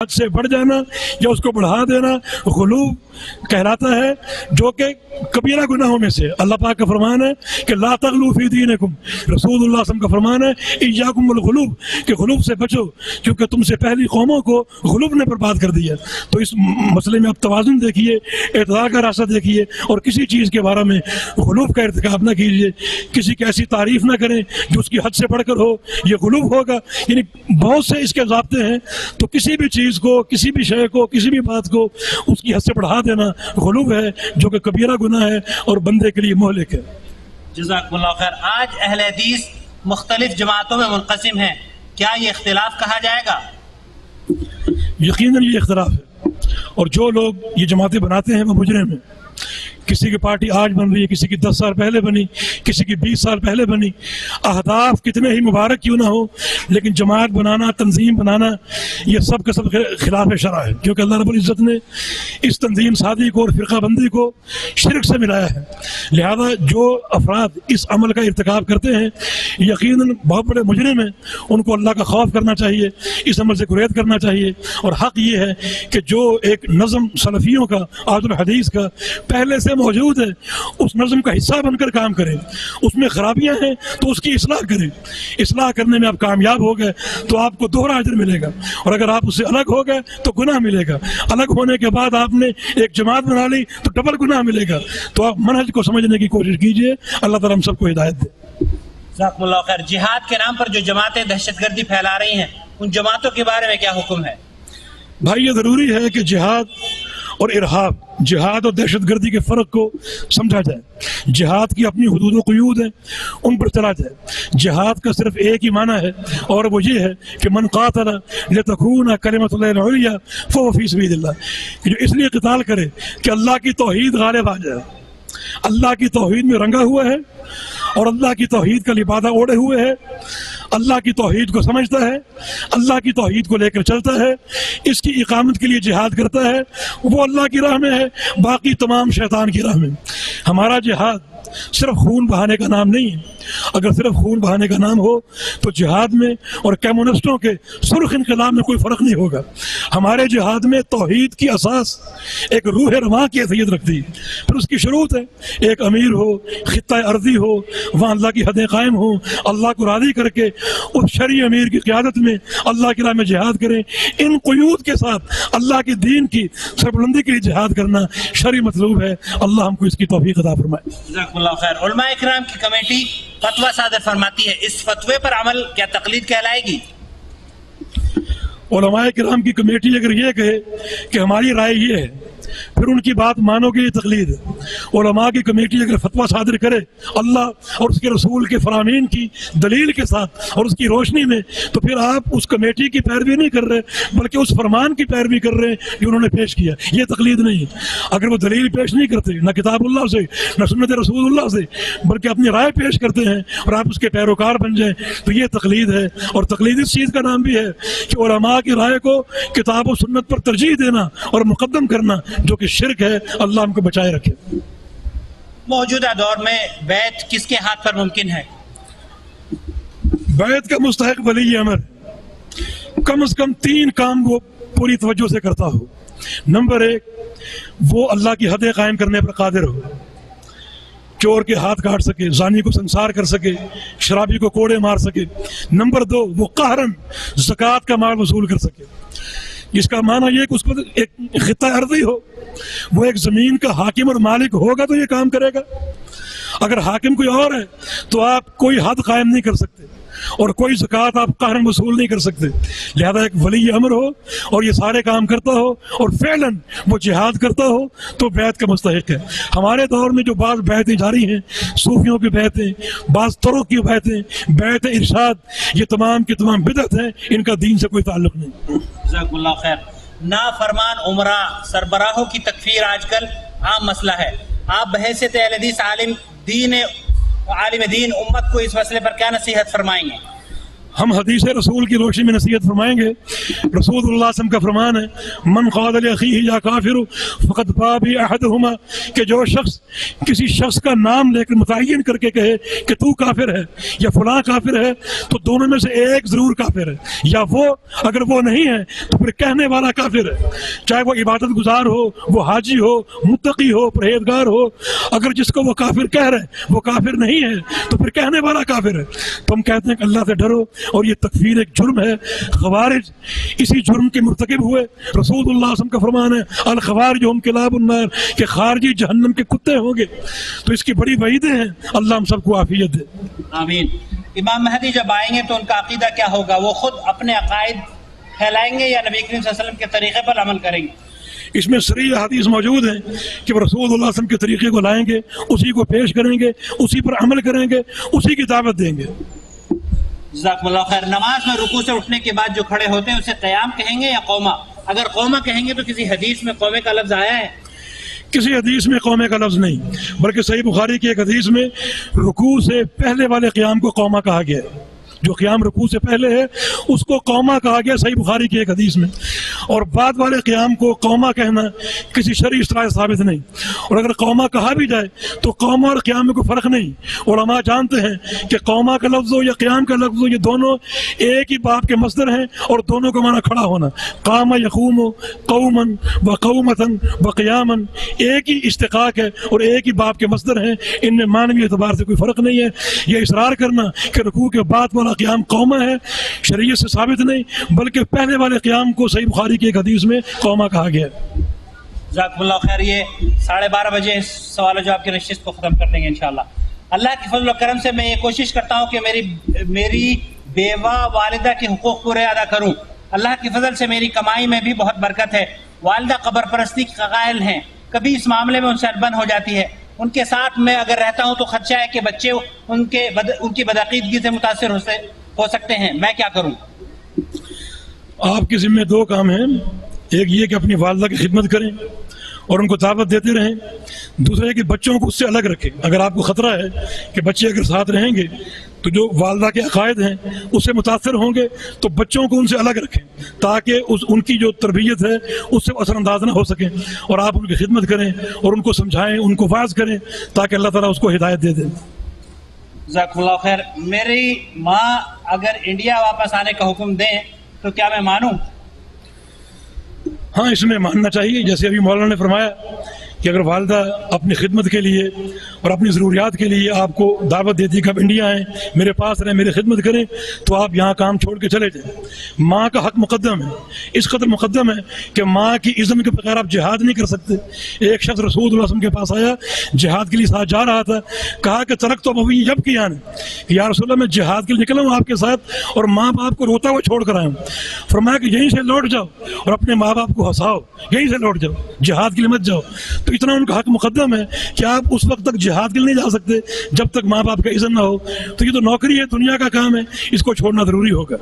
حد سے بڑھ جانا یا اس کو بڑھا دینا غلوب کہلاتا ہے، جو کہ کبیرہ گناہوں میں سے۔ اللہ پاک کا فرمان ہے کہ لا تغلو فی دینکم، رسول اللہ صلی اللہ علیہ وسلم کا فرمان ہے ایاکم والغلوب، کہ غلوب سے بچو کیونکہ تم سے پہلی قوموں کو غلوب نے برباد کر دیا۔ تو اس مسئلے میں آپ توازن دیکھیے، اعتدال کا راستہ دیکھیے، اور کسی چیز کے بارے میں غلوب کا ارتکاب نہ کیجیے، کسی کی ایسی تعریف نہ کریں جو اس کی حد سے بڑھ کر ہو، یہ غلوب ہوگا۔ یعنی بہت سے اس کے ضابطے ہیں، تو کسی بھی چیز کو، کسی بھی شے کو، کسی بھی بات کو اس کی حد سے بڑھا دینا غلوب ہے، جو کہ کبیرہ گناہ ہے اور بندے کے لیے مہلک ہے۔ جزاکم اللہ خیر۔ آج اہل حدیث مختلف جماعتوں میں منقسم ہیں، کیا یہ اختلاف کہا جائے گا؟ یقیناً یہ اختلاف ہے، اور جو لوگ یہ جماعتیں بناتے ہیں وہ مجرم ہیں۔ کسی کی پارٹی آج بن رہی ہے، کسی کی 10 سال پہلے بنی، کسی کی 20 سال پہلے بنی، اہداف کتنے ہی مبارک کیوں نہ ہو، لیکن جماعت بنانا، تنظیم بنانا، یہ سب کا سب خلاف شرع ہے، کیونکہ اللہ رب العزت نے اس تنظیم سازی کو اور فرقہ بندی کو شرک سے ملایا ہے۔ لہذا جو افراد اس عمل کا ارتکاب کرتے ہیں یقیناً بہت بڑے مجرم ہیں، ان کو اللہ کا خوف کرنا چاہیے، اس عمل سے گریز کرنا چاہیے۔ اور حق یہ ہے کہ جو ایک نظم سلفیوں کا، اہل الحدیث کا پہلے سے موجود ہے، اس نظم کا حصہ بن کر کام کریں۔ اس میں خرابیاں ہیں تو اس کی اصلاح کریں، اصلاح کرنے میں آپ کامیاب ہو گئے تو آپ کو دوہرا اجر ملے گا، اور اگر آپ اس سے الگ ہو گئے تو گناہ ملے گا۔ الگ ہونے کے بعد آپ نے ایک جماعت بنا لی تو ڈبل گناہ ملے گا۔ تو آپ منہج کو سمجھنے کی کوشش کیجئے، اللہ تعالیٰ ہم سب کو ہدایت دے۔ جزاکم اللہ خیر۔ جہاد کے نام پر جو جماعتیں دہشت گردی پھیلا رہی ہیں، ان جماعتوں کے بارے میں کیا حکم ہے؟ بھائی یہ ضروری ہے کہ جہاد اور ارہاب، جہاد اور دہشت گردی کے فرق کو سمجھا جائے۔ جہاد کی اپنی حدود و قیود ہیں، ان پر چلا جائے۔ جہاد کا صرف ایک ہی معنی ہے، اور وہ یہ ہے کہ من قاتل لتکون کلمۃ اللہ العلیٰ فہو فی سبیل اللہ، کہ جو اس لیے قتال کرے کہ اللہ کی توحید غالب آ جائے۔ اللہ کی توحید میں رنگا ہوا ہے اور اللہ کی توحید کا لبادہ اوڑے ہوئے ہے، اللہ کی توحید کو سمجھتا ہے، اللہ کی توحید کو لے کر چلتا ہے، اس کی اقامت کے لیے جہاد کرتا ہے، وہ اللہ کی راہ میں ہے، باقی تمام شیطان کی راہ میں۔ ہمارا جہاد صرف خون بہانے کا نام نہیں ہے۔ اگر صرف خون بہانے کا نام ہو تو جہاد میں اور کمیونسٹوں کے سرخ انقلاب میں کوئی فرق نہیں ہوگا۔ ہمارے جہاد میں توحید کی اساس ایک روح رواں کی حیثیت رکھتی ہے، پھر اس کی شروط ہے ایک امیر ہو، خطہ ارضی ہو، وہاں اللہ کی حدیں قائم ہوں، اللہ کو راضی کر کے اس شرعی امیر کی قیادت میں اللہ کی راہ میں جہاد کریں۔ ان قیود کے ساتھ اللہ کے دین کی سربلندی کے لیے جہاد کرنا شرعی مطلوب ہے۔ اللہ ہم کو اس کی توفیق عطا فرمائے۔ جزاکم اللہ خیر۔ علماء کرام کی کمیٹی فتویٰ صادر فرماتی ہے، اس فتوے پر عمل کیا تقلید کہلائے گی؟ علماء کرام کی کمیٹی اگر یہ کہے کہ ہماری رائے یہ ہے، پھر ان کی بات مانو گے، یہ تقلید ہے۔ علماء کی کمیٹی اگر فتویٰ صادر کرے اللہ اور اس کے رسول کے فرامین کی دلیل کے ساتھ اور اس کی روشنی میں، تو پھر آپ اس کمیٹی کی پیروی نہیں کر رہے بلکہ اس فرمان کی پیروی کر رہے ہیں جو انہوں نے پیش کیا۔ یہ تقلید نہیں ہے۔ اگر وہ دلیل پیش نہیں کرتے، نہ کتاب اللہ سے نہ سنت رسول اللہ سے، بلکہ اپنی رائے پیش کرتے ہیں اور آپ اس کے پیروکار بن جائیں، تو یہ تقلید ہے۔ اور تقلید اس چیز کا نام بھی ہے کہ علماء کی رائے کو کتاب و سنت پر ترجیح دینا اور مقدم کرنا، جو کہ شرک ہے۔ اللہ ہم کو بچائے رکھے۔ موجودہ دور میں بیعت کس کے ہاتھ پر ممکن ہے؟ بیعت کا مستحق ولی امر کم از کم 3 کام وہ پوری توجہ سے کرتا ہو۔ نمبر 1، وہ اللہ کی حدیں قائم کرنے پر قادر ہو، چور کے ہاتھ کاٹ سکے، زانی کو سنسار کر سکے، شرابی کو کوڑے مار سکے۔ نمبر 2، وہ قہرن زکوٰۃ کا مال وصول کر سکے، جس کا معنی یہ کہ اس کو ایک خطہ ارضی ہو، وہ ایک زمین کا حاکم اور مالک ہوگا تو یہ کام کرے گا۔ اگر حاکم کوئی اور ہے تو آپ کوئی حد قائم نہیں کر سکتے اور کوئی زکوٰۃ آپ قہرن وصول نہیں کر سکتے۔ لہذا ایک ولی امر ہو اور یہ سارے کام کرتا ہو اور فعلاً وہ جہاد کرتا ہو تو بیعت کا مستحق ہے۔ ہمارے دور میں جو بعض بیعتیں جاری ہیں، صوفیوں کی بیعتیں، بعض طرق کی بیعتیں، بیعت ارشاد، یہ تمام کی تمام بدعت ہیں، ان کا دین سے کوئی تعلق نہیں۔ جزاکم اللہ خیر۔ نافرمان عمرہ سربراہوں کی تکفیر آج کل عام مسئلہ ہے، آپ بحیثیت اہل حدیث عالم دین امت کو اس مسئلے پر کیا نصیحت فرمائیں گے؟ ہم حدیث رسول کی روشنی میں نصیحت فرمائیں گے۔ رسول اللہ صلی اللہ علیہ وسلم کا فرمان ہے، من قال لاخیہ یا کافر فقد باء باحدہما، کہ جو شخص کسی شخص کا نام لے کر متعین کر کے کہے کہ تو کافر ہے یا فلاں کافر ہے، تو دونوں میں سے ایک ضرور کافر ہے، یا وہ اگر وہ نہیں ہے تو پھر کہنے والا کافر ہے، چاہے وہ عبادت گزار ہو، وہ حاجی ہو، متقی ہو، پرہیزگار ہو، اگر جس کو وہ کافر کہہ رہے وہ کافر نہیں ہے تو پھر کہنے والا کافر ہے۔ تو ہم کہتے ہیں کہ اللہ سے ڈرو، اور یہ تکفیر ایک جرم ہے۔ خوارج اسی جرم کے مرتکب ہوئے۔ رسول اللہ صلی اللہ علیہ وسلم کا فرمان ہے، الخوارج ہم کلاب النار، کہ خارجی جہنم کے کتے ہوں گے۔ تو اس کی بڑی وعیدیں ہیں، اللہ ہم سب کو عافیت دے۔ آمین۔ امام مہدی جب آئیں گے تو ان کا عقیدہ کیا ہوگا؟ وہ خود اپنے عقائد پھیلائیں گے یا نبی کریم صلی اللہ علیہ وسلم کے طریقے پر عمل کریں گے؟ اس میں صریح حدیث موجود ہیں کہ وہ رسول اللہ صلی اللہ علیہ وسلم کے طریقے کو لائیں گے، اسی کو پیش کریں گے، اسی پر عمل کریں گے، اسی کی دعوت دیں گے۔ جزاکم اللہ خیر۔ نماز میں رکوع سے اٹھنے کے بعد جو کھڑے ہوتے ہیں اسے قیام کہیں گے یا قومہ؟ اگر قومہ کہیں گے تو کسی حدیث میں قومے کا لفظ آیا ہے؟ کسی حدیث میں قومے کا لفظ نہیں، بلکہ صحیح بخاری کی ایک حدیث میں رکوع سے پہلے والے قیام کو قومہ کہا گیا ہے۔ جو قیام رکوع سے پہلے ہے اس کو قومہ کہا گیا صحیح بخاری کی ایک حدیث میں، اور بعد والے قیام کو قومہ کہنا کسی شرعی اصطلاح سے ثابت نہیں۔ اور اگر قومہ کہا بھی جائے تو قومہ اور قیام میں کوئی فرق نہیں۔ علماء جانتے ہیں کہ قومہ کا لفظ ہو یا قیام کا لفظ ہو، یہ دونوں ایک ہی باب کے مصدر ہیں، اور دونوں کا معنی کھڑا ہونا۔ قام یقوم قوما و قومتا و قیاما، ایک ہی اشتقاق ہے اور ایک ہی باب کے مصدر ہیں، ان میں معنوی اعتبار سے کوئی فرق نہیں ہے۔ یہ اصرار کرنا کہ رکوع کے بعد والا قیام قومہ ہے شریعت سے ثابت نہیں، بلکہ پہلے والے قیام کو صحیح بخاری کی ایک حدیث میں قومہ کہا گیا ہے۔ جزاکم اللہ خیر۔ یہ 12:30 بجے سوال و جواب کی نشست کو ختم کر دیں گے انشاءاللہ۔ اللہ کے فضل و کرم سے میں یہ کوشش کرتا ہوں کہ میری بیوہ والدہ کے حقوق پورے ادا کروں۔ اللہ کے فضل سے میری کمائی میں بھی بہت برکت ہے۔ والدہ قبر پرستی کی قائل ہیں، کبھی اس معاملے میں ان سے انبن ہو جاتی ہے۔ ان کے ساتھ میں اگر رہتا ہوں تو خدشہ ہے کہ بچے ان کی بدعقیدگی سے متاثر ہو سکتے ہیں، میں کیا کروں؟ آپ کے ذمہ دو کام ہیں، ایک یہ کہ اپنی والدہ کی خدمت کریں اور ان کو دعوت دیتے رہیں، دوسرا یہ کہ بچوں کو اس سے الگ رکھیں۔ اگر آپ کو خطرہ ہے کہ بچے اگر ساتھ رہیں گے تو جو والدہ کے عقائد ہیں اس سے متاثر ہوں گے، تو بچوں کو ان سے الگ رکھیں تاکہ ان کی جو تربیت ہے اس سے اثر انداز نہ ہو سکیں، اور آپ ان کی خدمت کریں اور ان کو سمجھائیں، ان کو واعظ کریں تاکہ اللہ تعالیٰ اس کو ہدایت دے دے۔ جزاکم اللہ خیر۔ میری ماں اگر انڈیا واپس آنے کا حکم دیں تو کیا میں مانوں؟ ہاں، اس میں ماننا چاہیے، جیسے ابھی مولانا نے فرمایا کہ اگر والدہ اپنی خدمت کے لیے اور اپنی ضروریات کے لیے آپ کو دعوت دیتی کہ آپ انڈیا آئیں، میرے پاس رہیں، میری خدمت کریں، تو آپ یہاں کام چھوڑ کے چلے جائیں۔ ماں کا حق مقدم ہے، اس قدر مقدم ہے کہ ماں کی اذن کے بغیر آپ جہاد نہیں کر سکتے۔ ایک شخص رسول اللہ علیہ وسلم کے پاس آیا، جہاد کے لیے ساتھ جا رہا تھا، کہا کہ ترک تو ابھی جب کیا نے کہ یا رسول اللہ میں جہاد کے لیے نکلا ہوں آپ کے ساتھ اور ماں باپ کو روتا ہوا چھوڑ کر آیا ہوں۔ فرمایا کہ یہیں سے لوٹ جاؤ اور اپنے ماں باپ کو ہنساؤ، یہیں سے لوٹ جاؤ، جہاد کے لیے مت جاؤ۔ تو اتنا ان کا حق مقدم ہے کہ آپ اس وقت تک جہاد کے لیے نہیں جا سکتے جب تک ماں باپ کا اذن نہ ہو۔ تو یہ تو نوکری ہے، دنیا کا کام ہے، اس کو چھوڑنا ضروری ہوگا۔